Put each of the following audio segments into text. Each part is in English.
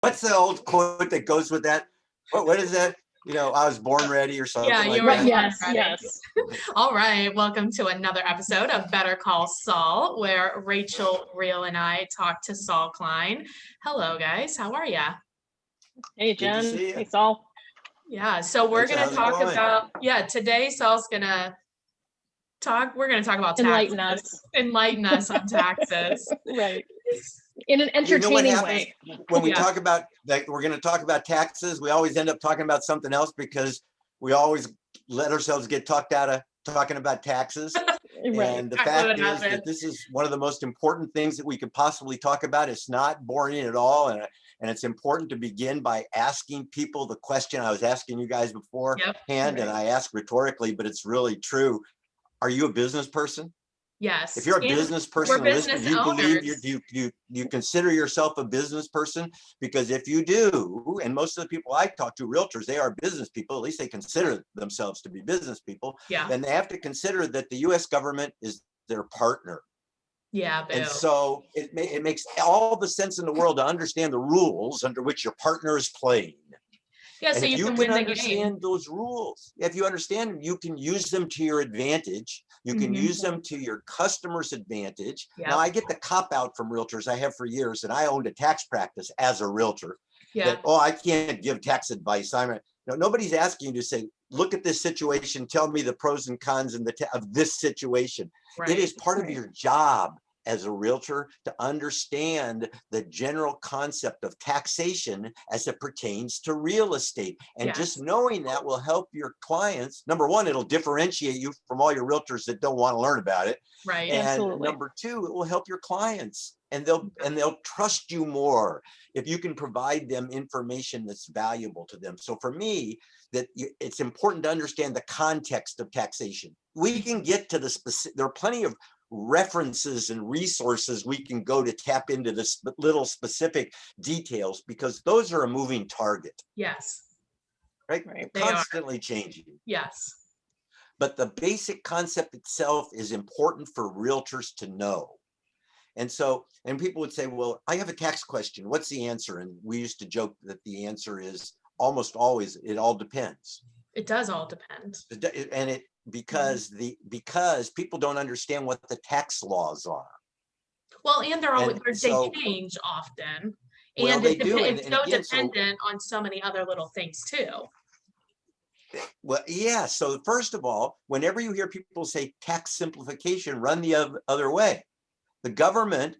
What's the old quote that goes with that? What is that? I was born ready or something like that. Yes. All right. Welcome to another episode of Better Call Saul, where Rachael Real and I talk to Saul Klein. Hello, guys. How are ya? Hey, Jen. Hey, Saul. Yeah. So we're going to talk about, today Saul's going to we're going to talk about taxes. Enlighten us on taxes. Right. In an entertaining way. When we talk about, we're going to talk about taxes, we always end up talking about something else because we always let ourselves get talked out of talking about taxes. Right. And the fact is that this is one of the most important things that we could possibly talk about. It's not boring at all. And it's important to begin by asking people the question I was asking you guys beforehand, and I asked rhetorically, but it's really true. Are you a business person? Yes. If you're a business person, you consider yourself a business person? Because if you do, and most of the people I talk to, realtors, they are business people, at least they consider themselves to be business people, then they have to consider that the US government is their partner. Yeah. And so it makes all the sense in the world to understand the rules under which your partner is playing. Yeah, and so if you can understand those rules, if you understand them, you can use them to your advantage. You can use them to your customer's advantage. Now, I get the cop out from realtors. I have for years, and I owned a tax practice as a realtor. That, I can't give tax advice. Nobody's asking you to say, look at this situation, tell me the pros and cons of this situation. Right. It is part of your job as a realtor to understand the general concept of taxation as it pertains to real estate. And just knowing that will help your clients. Number one, it'll differentiate you from all your realtors that don't want to learn about it. Right. And Absolutely. Number two, it will help your clients, and they'll trust you more if you can provide them information that's valuable to them. So for me, it's important to understand the context of taxation. We can get to the specific, there are plenty of references and resources we can go to tap into this little specific details, because those are a moving target. Yes. Right? Constantly changing. Yes. But the basic concept itself is important for realtors to know. And people would say, well, I have a tax question. What's the answer? And we used to joke that the answer is almost always, it all depends. It does all depend. And because people don't understand what the tax laws are. Well, and they change often. And it's so dependent on so many other little things too. Well, yeah. So first of all, whenever you hear people say tax simplification, run the other way. The government,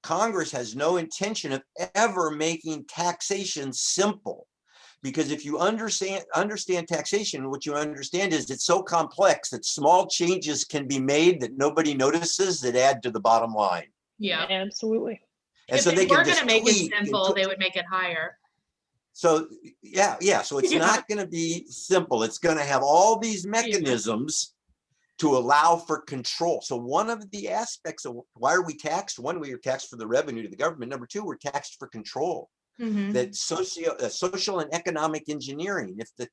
Congress, has no intention of ever making taxation simple. Because if you understand taxation, what you understand is it's so complex that small changes can be made that nobody notices that add to the bottom line. Yeah, absolutely. And if so they were can just going to make it simple, they would make it higher. So so it's not going to be simple. It's going to have all these mechanisms to allow for control. So one of the aspects of why are we taxed? One, we are taxed for the revenue to the government. Number two, we're taxed for control. That social and economic engineering. If the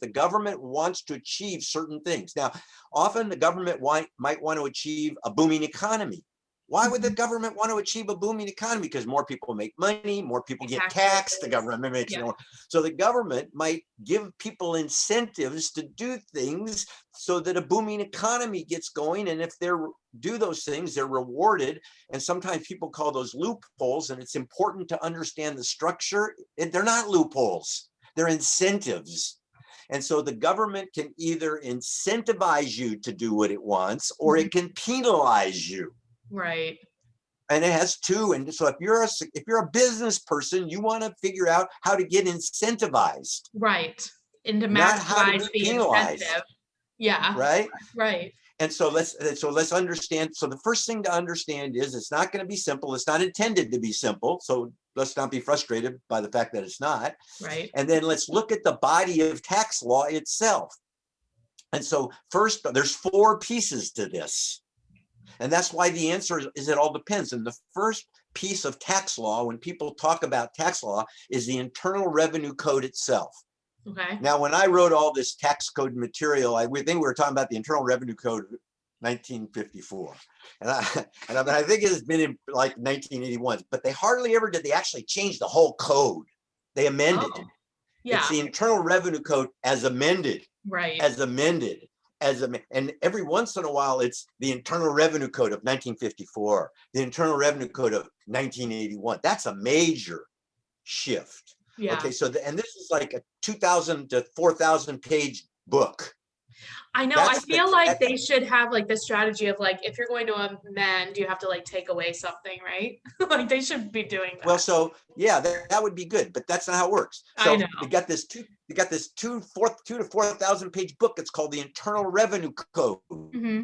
government wants to achieve certain things. Now, often the government might want to achieve a booming economy. Why would the government want to achieve a booming economy? Because more people make money, more people get taxed, the government makes more. So the government might give people incentives to do things so that a booming economy gets going. And if they do those things, they're rewarded. And sometimes people call those loopholes. And it's important to understand the structure. They're not loopholes, they're incentives. And so the government can either incentivize you to do what it wants, or it can penalize you. Right. And it has two. And so if you're a business person, you want to figure out how to get incentivized. Right. And to maximize the incentive. Yeah. Right. Right. And so let's understand. So the first thing to understand is it's not going to be simple. It's not intended to be simple. So let's not be frustrated by the fact that it's not. Right. And then let's look at the body of tax law itself. And so first, there's 4 pieces to this. And that's why the answer is it all depends. And the first piece of tax law, when people talk about tax law, is the Internal Revenue Code itself. Okay. Now, when I wrote all this tax code material, we think we were talking about the Internal Revenue Code 1954. And I think it has been in like 1981, but they hardly ever did. They actually changed the whole code. They amended. Oh, yeah. It's the Internal Revenue Code as amended, Right. and every once in a while, it's the Internal Revenue Code of 1954, the Internal Revenue Code of 1981. That's a major shift. Yeah. Okay, so and this is like a 2,000 to 4,000 page book. I know. I feel like they should have like the strategy of like, if you're going to amend, you have to like take away something, right? Like they should be doing that. Well, so yeah, that would be good, but that's not how it works. So I know. you got this 2 to 4,000 page book. It's called the Internal Revenue Code. Mm-hmm.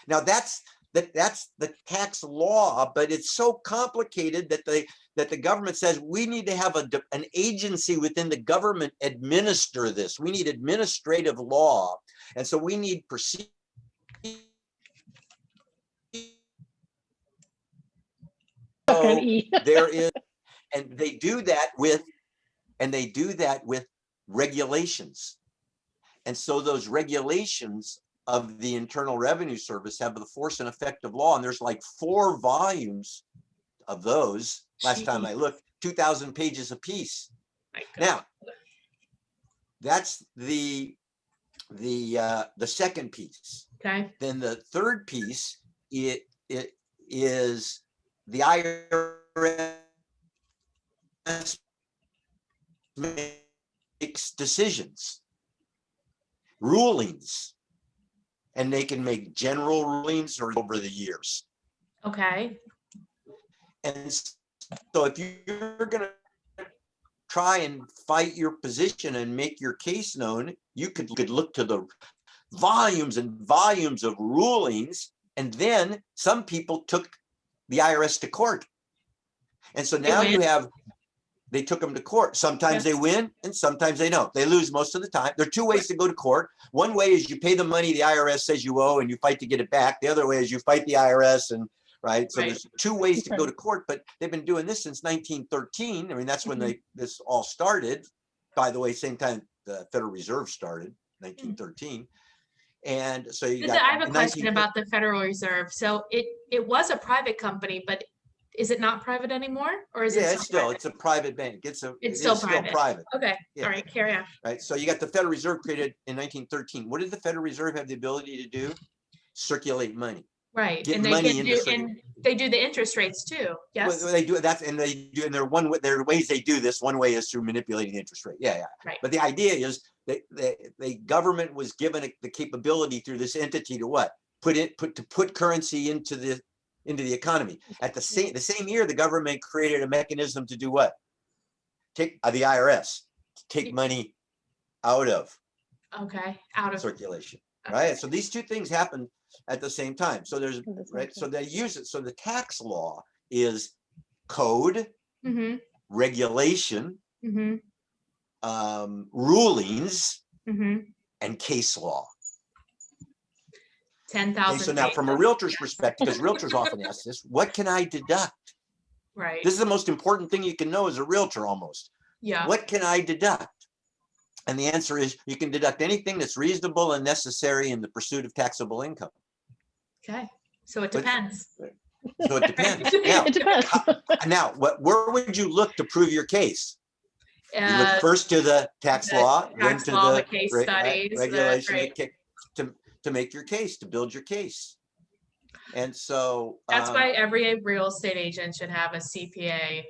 Now that's the tax law, but it's so complicated that the government says we need to have an agency within the government administer this. We need administrative law, and so we need procedure. So there is, and they do that with regulations, and so those regulations of the Internal Revenue Service have the force and effect of law. And there's like 4 volumes of those. Last time I looked, 2,000 pages apiece. Now, that's the second piece. Okay. Then the third piece, it is the IRS makes decisions, rulings. And they can make general rulings or over the years. Okay. And so if you're going to try and fight your position and make your case known, you could look to the volumes and volumes of rulings. And then some people took the IRS to court. And so now they took them to court. Sometimes they win and sometimes they don't. They lose most of the time. There are 2 ways to go to court. One way is you pay the money the IRS says you owe and you fight to get it back. The other way is you fight the IRS and right. So there's 2 ways to go to court, but they've been doing this since 1913. I mean, that's when this all started. By the way, same time the Federal Reserve started, 1913. And so I have a question about the Federal Reserve. So it was a private company, but is it not private anymore, or is it? Yeah, it's a private bank. It's still private. Okay, yeah. All right, carry on. Right, so you got the Federal Reserve created in 1913. What did the Federal Reserve have the ability to do? Circulate money. Right, Get and they do the interest rates too. Yes, well, they do that, and there are ways they do this. One way is through manipulating the interest rate. Yeah. Right. But the idea is the government was given the capability through this entity to what? Put currency into the economy. At the same year, the government created a mechanism to do what? Take the IRS, take money out of circulation. Okay. Right. So these 2 things happen at the same time. So there's right. So they use it. So the tax law is code, regulation, rulings, and case law. 10,000. So now from a realtor's perspective, because realtors often ask this, what can I deduct? Right. This is the most important thing you can know as a realtor almost. Yeah. What can I deduct? And the answer is you can deduct anything that's reasonable and necessary in the pursuit of taxable income. Okay. So it depends. So it depends. Now, it depends. Now, where would you look to prove your case? You look first to the tax law, then to the case studies, regulation to make your case, to build your case. And so that's why every real estate agent should have a CPA.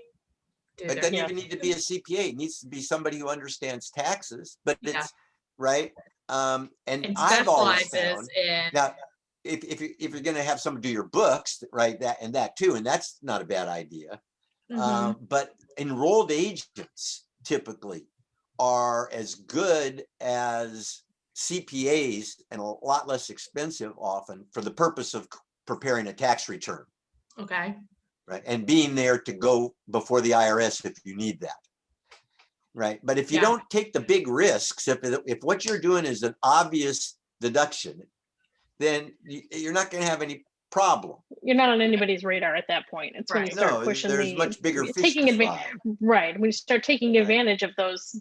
It doesn't even need to be a CPA. It needs to be somebody who understands taxes, but it's right. And I've always found now, if you're going to have someone do your books, right, that too, and that's not a bad idea. But enrolled agents typically are as good as CPAs and a lot less expensive often for the purpose of preparing a tax return. Okay. Right. And being there to go before the IRS if you need that. Right. But if you don't take the big risks, if what you're doing is an obvious deduction, then you're not going to have any problem. You're not on anybody's radar at that point. It's when you start No, pushing there's much bigger fish taking to advantage. fry. Right. When you start taking Right. advantage of those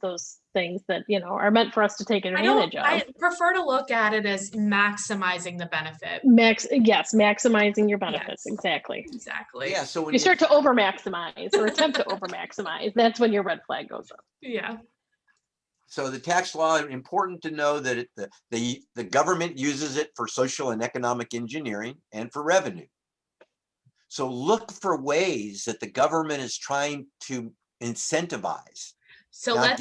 things that, are meant for us to take advantage of. I prefer to look at it as maximizing the benefit. Yes, maximizing your benefits. Yes. Exactly. Exactly. Yeah. So when You start to over maximize or attempt to over maximize, that's when your red flag goes up. Yeah. So the tax law, important to know that the government uses it for social and economic engineering and for revenue. So look for ways that the government is trying to incentivize. So Now,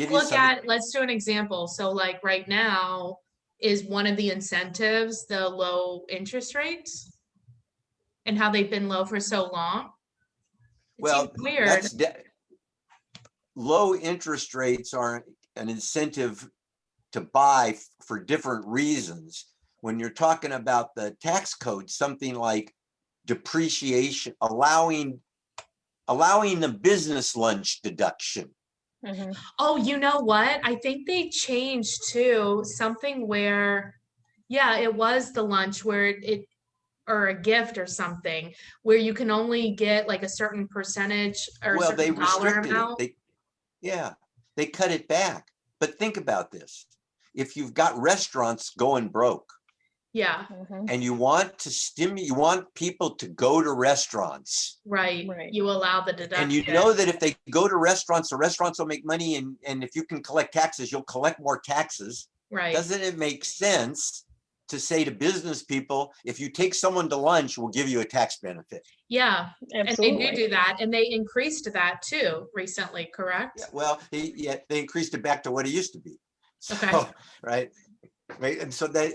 let's do an example. So like right now, is one of the incentives the low interest rates and how they've been low for so long? It seems weird. Low interest rates are an incentive to buy for different reasons. When you're talking about the tax code, something like depreciation, allowing the business lunch deduction. Mm-hmm. Oh, you know what? I think they changed to something where, yeah, it was the lunch where or a gift or something where you can only get like a certain percentage or a certain dollar amount. They cut it back. But think about this. If you've got restaurants going broke, yeah, and you want people to go to restaurants. Right. You allow the deduction. And you know that if they go to restaurants, the restaurants will make money, and if you can collect taxes, you'll collect more taxes. Right. Doesn't it make sense to say to business people, if you take someone to lunch, we'll give you a tax benefit? Yeah, absolutely. And they do that, and they increased that too recently, correct? Yeah, well, they increased it back to what it used to be. So, okay. Right. And so they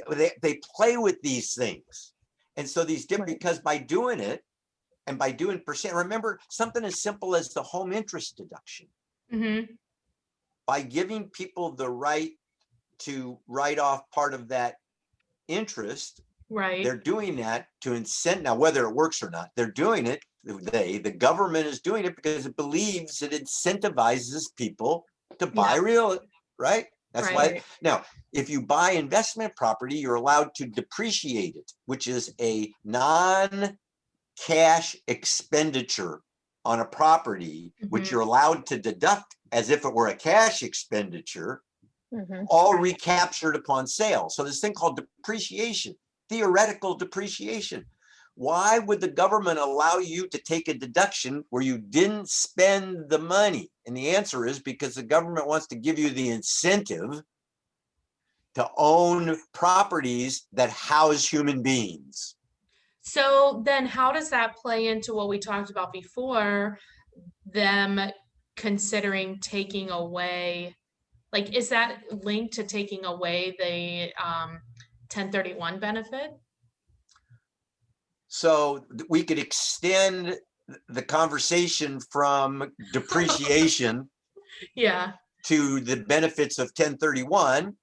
play with these things. And so these different, because by doing it and by doing percent, remember something as simple as the home interest deduction. Mm-hmm. By giving people the right to write off part of that interest, right? They're doing that to incent. Now, whether it works or not, they're doing it. The government is doing it because it believes it incentivizes people to buy real, right? That's why. Now, if you buy investment property, you're allowed to depreciate it, which is a non-cash expenditure on a property, which you're allowed to deduct as if it were a cash expenditure, all recaptured upon sale. So this thing called depreciation, theoretical depreciation. Why would the government allow you to take a deduction where you didn't spend the money? And the answer is because the government wants to give you the incentive to own properties that house human beings. So then how does that play into what we talked about before, them considering taking away, like, is that linked to taking away the 1031 benefit? So we could extend the conversation from depreciation to the benefits of 1031.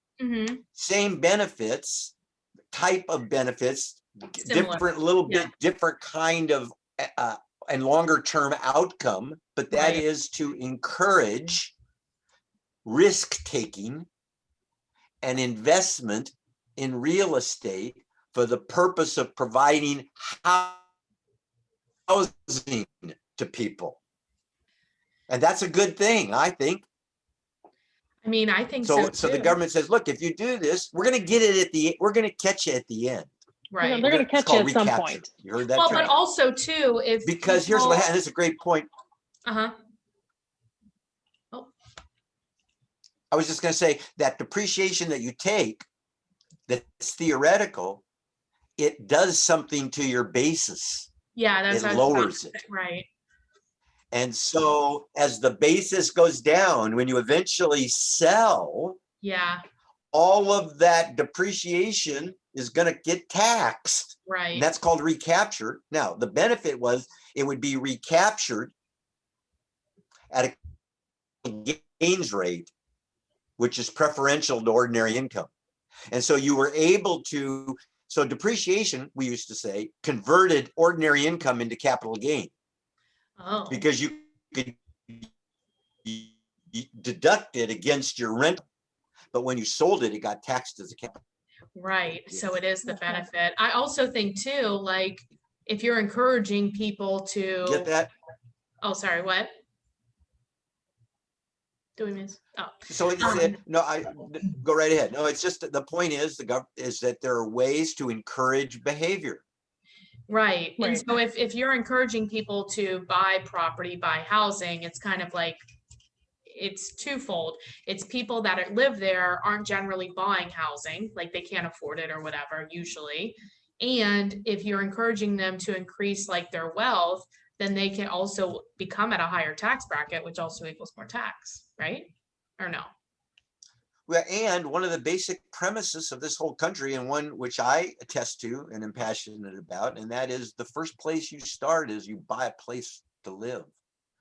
Same benefits, type of benefits, similar. Different, little bit different kind of and longer term outcome, but that is to encourage risk taking and investment in real estate for the purpose of providing housing to people. And that's a good thing, I think. I mean, I think so. So the government says, look, if you do this, we're going to get it we're going to catch you at the end. Right. They're going to catch you at some point. You heard that? Well, but also too, if because here's what happens. This is a great point. Oh. I was just going to say that depreciation that you take, that's theoretical, it does something to your basis. Yeah, that's it lowers it. Right. And so as the basis goes down, when you eventually sell, all of that depreciation is going to get taxed. Right. And that's called recapture. Now, the benefit was it would be recaptured at a gains rate, which is preferential to ordinary income. And so you were able to, so depreciation, we used to say, converted ordinary income into capital gain. Oh. Because you could deduct it against your rent, but when you sold it, it got taxed as a capital. Right. So it is the benefit. I also think too, like if you're encouraging people Get to, that? oh, sorry, what? Do we miss? Oh, So it's no, go right ahead. No, it's just the point is is that there are ways to encourage behavior. right. And Right. so if you're encouraging people to buy property, buy housing, it's kind of like, it's twofold. It's people that live there aren't generally buying housing, like they can't afford it or whatever, usually. And if you're encouraging them to increase like their wealth, then they can also become at a higher tax bracket, which also equals more tax, right? Or no? Well, and one of the basic premises of this whole country, and one which I attest to and am passionate about, and that is the first place you start is you buy a place to live.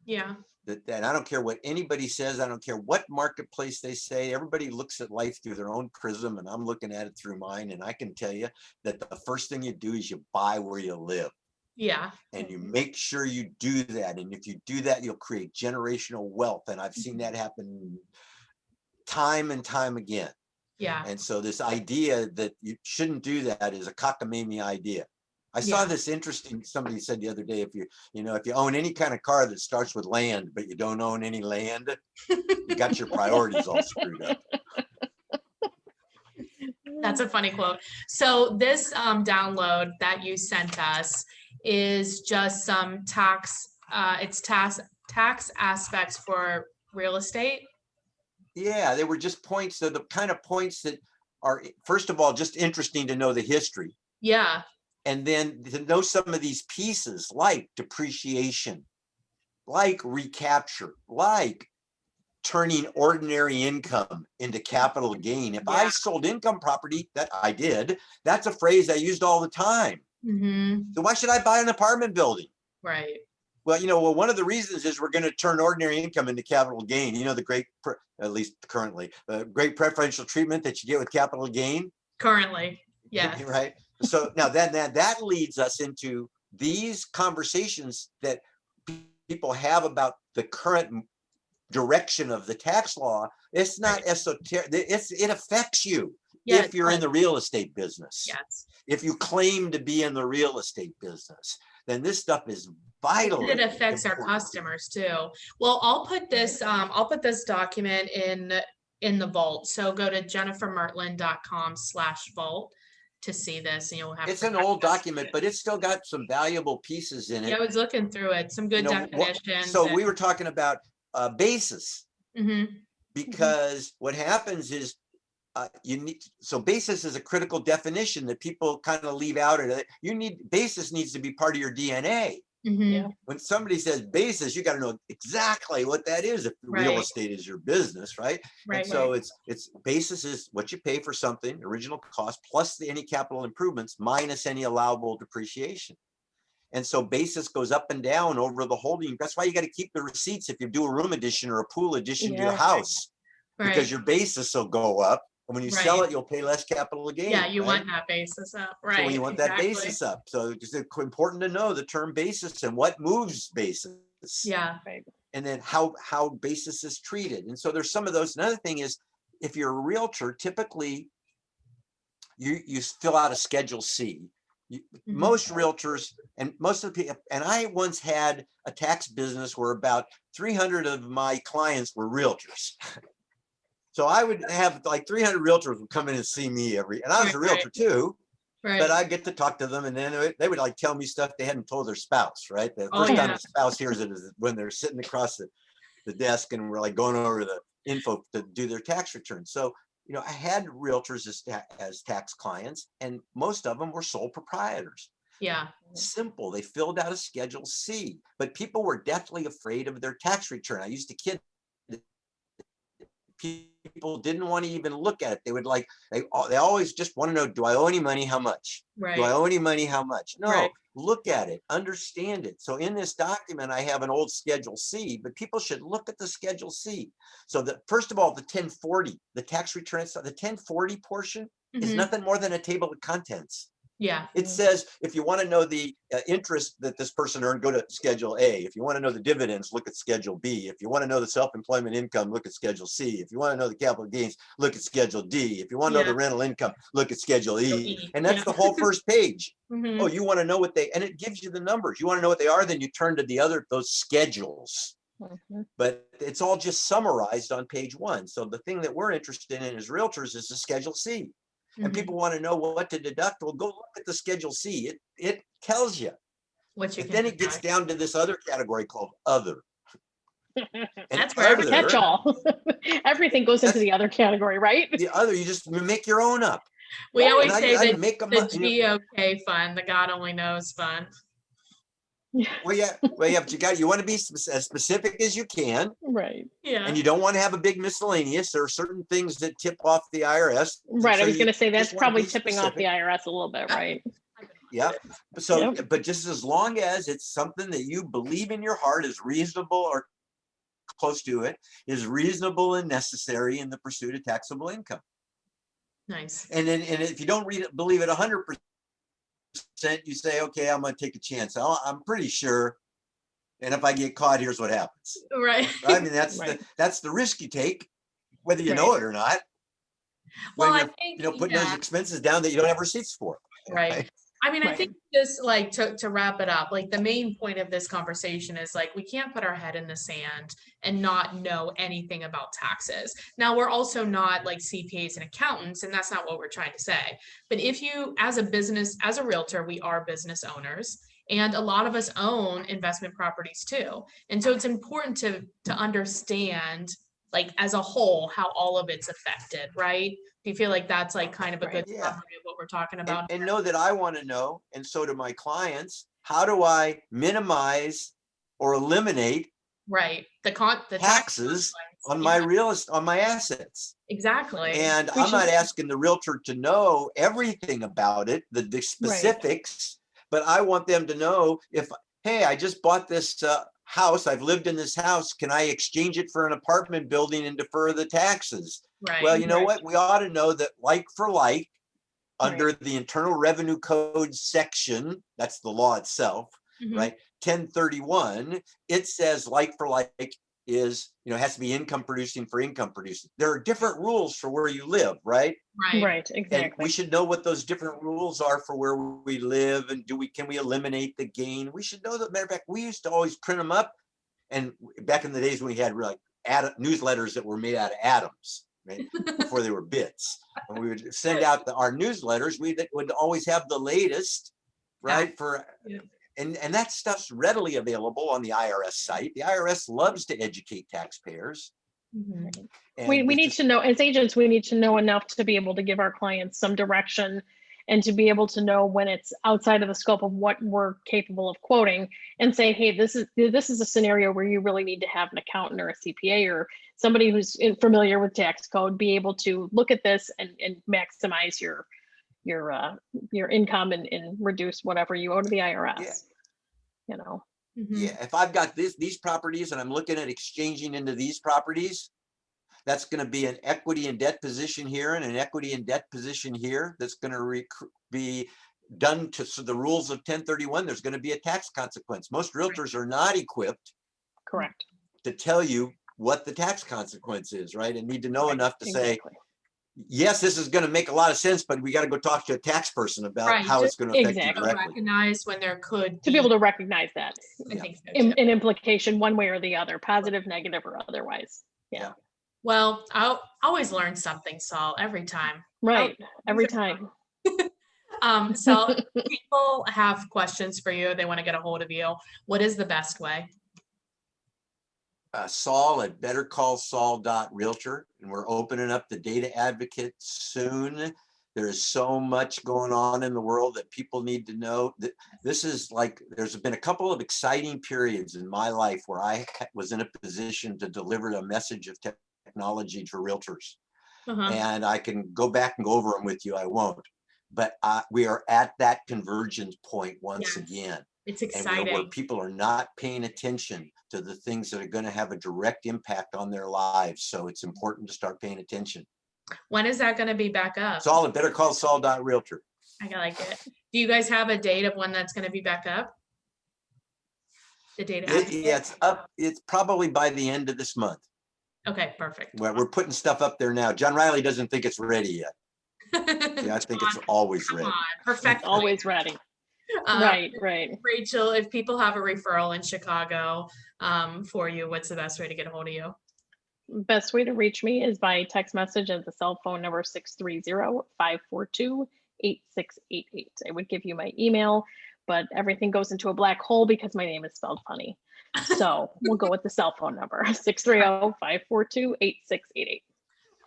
Yeah. That I don't care what anybody says, I don't care what marketplace they say, everybody looks at life through their own prism, and I'm looking at it through mine. And I can tell you that the first thing you do is you buy where you live. Yeah. And you make sure you do that. And if you do that, you'll create generational wealth. And I've seen that happen time and time again. Yeah. And so this idea that you shouldn't do that is a cockamamie idea. I saw this interesting, somebody said the other day, if you own any kind of car that starts with land, but you don't own any land, you got your priorities all screwed up. That's a funny quote. So this download that you sent us is just some it's tax aspects for real estate. Yeah, they were just points, the kind of points that are, first of all, just interesting to know the history. Yeah. And then to know some of these pieces like depreciation, like recapture, like turning ordinary income into capital gain. If I sold income property, that I did, that's a phrase I used all the time. So why should I buy an apartment building? Right. Well, one of the reasons is we're going to turn ordinary income into capital gain. The great, at least currently, great preferential treatment that you get with capital gain. Currently, yeah. Right. So now that leads us into these conversations that people have about the current direction of the tax law. It's not esoteric. It affects you if you're in the real estate business. Yes. If you claim to be in the real estate business, then this stuff is vital. It affects our customers too. Well, I'll put this document in the vault. So go to jennifermertland.com/vault to see this, and you'll have. It's an old document, but it's still got some valuable pieces in it. Yeah, I was looking through it. Some good definitions. So we were talking about basis, because what happens is basis is a critical definition that people kind of leave out of it. Basis needs to be part of your DNA. When somebody says basis, you got to know exactly what that is if real estate is your business, right? And so it's basis is what you pay for something, original cost plus any capital improvements minus any allowable depreciation. And so basis goes up and down over the holding. That's why you got to keep the receipts if you do a room addition or a pool addition to your house, because your basis will go up. And when you sell it, you'll pay less capital gain. Yeah, you want that basis up, right? So you want that basis up. So it's important to know the term basis and what moves basis. Yeah. And then how basis is treated. And so there's some of those. Another thing is, if you're a realtor, typically you fill out a Schedule C. Most realtors and most of the people, and I once had a tax business where about 300 of my clients were realtors. So I would have like 300 realtors would come in and see me and I was a realtor too, but I get to talk to them, and then they would like tell me stuff they hadn't told their spouse, right? The first time the spouse hears it is when they're sitting across the desk and we're like going over the info to do their tax return. So, I had realtors as tax clients, and most of them were sole proprietors. Yeah. Simple. They filled out a Schedule C, but people were deathly afraid of their tax return. I used to kid people didn't want to even look at it. They would they always just want to know, do I owe any money? How much? Do I owe any money? How much? No, look at it, understand it. So in this document, I have an old Schedule C, but people should look at the Schedule C. So first of all, the 1040, the tax return, the 1040 portion is nothing more than a table of contents. Yeah. It says, if you want to know the interest that this person earned, go to Schedule A. If you want to know the dividends, look at Schedule B. If you want to know the self-employment income, look at Schedule C. If you want to know the capital gains, look at Schedule D. If you want to know the rental income, look at Schedule E. And that's the whole first page. Mhm. Oh, you want to know what they, and it gives you the numbers. You want to know what they are, then you turn to those schedules. Mhm. But it's all just summarized on page 1. So the thing that we're interested in as realtors is the Schedule C. And Mhm. people want to know what to deduct. Well, go look at the Schedule C. It tells you. What you But can then it gets deduct. down to this other category called other. And That's where everything- Catch all. Everything goes into That's- the other category, right? the other, you just make your own up. We Right. always And say I that make them the up. GOK fund, the God only knows fund. Well, yeah, but you want to be as specific as you can, Right. Yeah. and you don't want to have a big miscellaneous. There are certain things that tip off the IRS. and Right. so I was you going to say just that's wanna probably be tipping off the specific. IRS a little bit, right? Yeah. So, Yep. but just as long as it's something that you believe in your heart is reasonable or close to it, is reasonable and necessary in the pursuit of taxable income. Nice. And if you don't believe it 100%, you say, okay, I'm going to take a chance. I'm pretty sure. And if I get caught, here's what happens. Right. I mean, that's Right. that's the risk you take, whether you Right. know it or not. Well, When I you're think, putting those expenses down that you don't have receipts for. right. I mean, I Right. think just like to wrap it up, like the main point of this conversation is like we can't put our head in the sand and not know anything about taxes. Now, we're also not like CPAs and accountants, and that's not what we're trying to say. But if you, as a business, as a realtor, we are business owners, and a lot of us own investment properties too. And so it's important to understand, like as a whole, how all of it's affected, right? Do you feel like that's like kind of a good Yeah. summary of what we're talking about? And know that I want to know, and so do my clients, how do I minimize or eliminate Right. The tax taxes on consequence. my on my assets? Exactly. And We I'm not should- asking the realtor to know everything about it, the specifics, but I want them to know if, hey, I just bought this house, I've lived in this house, can I exchange it for an apartment building and defer the taxes? Right. Well, you know Right. what? We ought to know that like for like, Right. under the Internal Revenue Code section, that's the law itself, Mhm. right? 1031, it says like for like is, has to be income producing for income producing. There are different rules for where you live, right? Right. Right. And Exactly. we should know what those different rules are for where we live, and can we eliminate the gain? We should know that. Matter of fact, we used to always print them up, and back in the days when we had like newsletters that were made out of atoms, right? Before they were bits, and we would send out our newsletters. We would always have the latest, right? Yeah. And that stuff's readily available on the IRS site. The IRS loves to educate taxpayers. Mhm. We And need just- to know, as agents, we need to know enough to be able to give our clients some direction and to be able to know when it's outside of the scope of what we're capable of quoting and say, hey, this is a scenario where you really need to have an accountant or a CPA or somebody who's familiar with tax code be able to look at this and maximize your income and reduce whatever you owe to the IRS. Yeah. Mhm. Yeah, if I've got these properties and I'm looking at exchanging into these properties, that's going to be an equity and debt position here and an equity and debt position here. That's going to be done to the rules of 1031. There's going to be a tax consequence. Most realtors are not equipped Correct. to tell you what the tax consequence is, right? And need to know Right. enough to say, Exactly. yes, this is going to make a lot of sense, but we got to go talk to a tax person about Right, how it's just going to affect you exactly. directly. Recognize when there could To be able to recognize that. I Yeah. think so too. An implication one way or the other, positive, negative, or otherwise. Yeah. Well, I'll always learn something, Saul, every time. Right. Every these are time. So people have questions for you. They want to get a hold of you. What is the best way? Saul at bettercallsaul.realtor, and we're opening up the data advocate soon. There is so much going on in the world that people need to know. That this is like, there's been a couple of exciting periods in my life where I was in a position to deliver a message of technology to realtors. Uh-huh. And I can go back and go over them with you. I won't, but we are at that convergence point once Yes. again. It's And exciting. where people are not paying attention to the things that are going to have a direct impact on their lives. So it's important to start paying attention. When is that going to be back up? Saul at bettercallsaul.realtor. I like it. Do you guys have a date of when that's gonna be back up? The data? Yeah, it's up. It's probably by the end of this month. Okay, perfect. Well, we're putting stuff up there now. John Riley doesn't think it's ready yet. Yeah, I think it's always ready. Perfect. Always ready. Uh, Right. Rachel, if people have a referral in Chicago for you, what's the best way to get a hold of you? Best way to reach me is by text message at the cell phone number 630-542-8688. I would give you my email, but everything goes into a black hole because my name is spelled funny. So we'll go with the cell phone number 630-542-8688.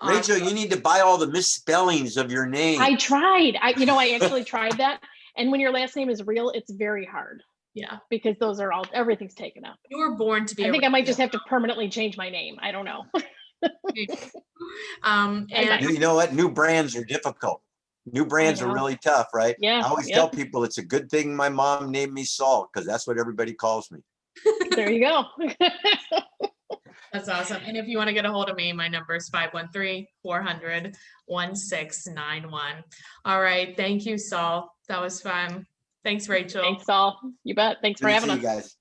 Rachel, you need to buy all the misspellings of your name. I tried. I actually tried that. And when your last name is Real, it's very hard Yeah, because everything's taken up. you were born to be. I think I might just have to permanently change my name. I don't know. And You know what? New brands are difficult. New brands are know. really tough, right? Yeah, I always yep. tell people it's a good thing my mom named me Saul, because that's what everybody calls me. There you go. that's awesome. And if you want to get a hold of me, my number is 513-400-1691. All right. Thank you, Saul. That was fun. Thanks, Rachel. Thanks, Saul. You bet. Thanks for Good to having see us. you guys.